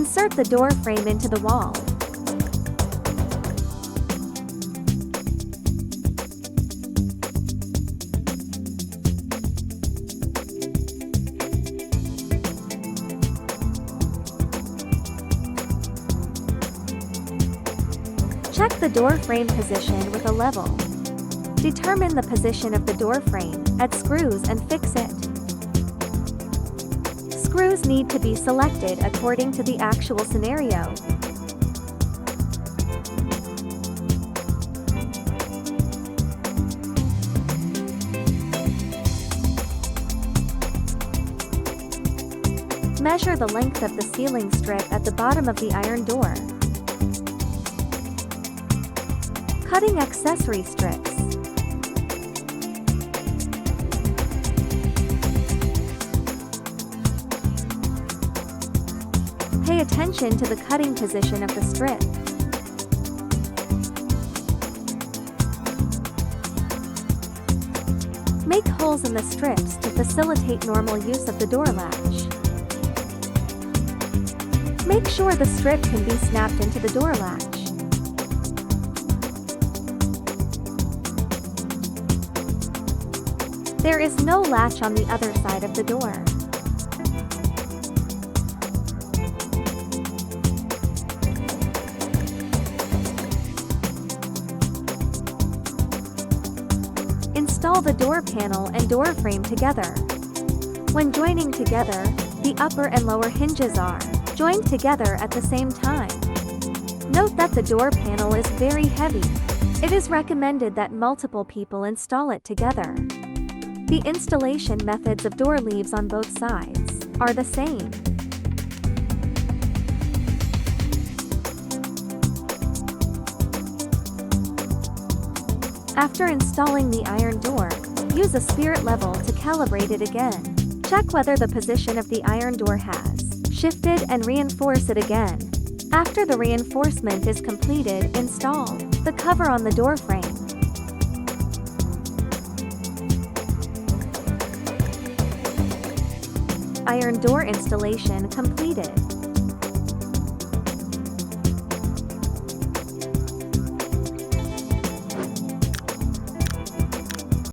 Insert the door frame into the wall. Check the door frame position with a level. Determine the position of the door frame, add screws and fix it. Screws need to be selected according to the actual scenario. Measure the length of the ceiling strip at the bottom of the iron door. Cutting accessory strips. Pay attention to the cutting position of the strip. Make holes in the strips to facilitate normal use of the door latch. Make sure the strip can be snapped into the door latch. There is no latch on the other side of the door. Install the door panel and door frame together. When joining together, the upper and lower hinges are joined together at the same time. Note that the door panel is very heavy. It is recommended that multiple people install it together. The installation methods of door leaves on both sides are the same. After installing the iron door, use a spirit level to calibrate it again. Check whether the position of the iron door has shifted and reinforce it again. After the reinforcement is completed, install the cover on the door frame. Iron door installation completed.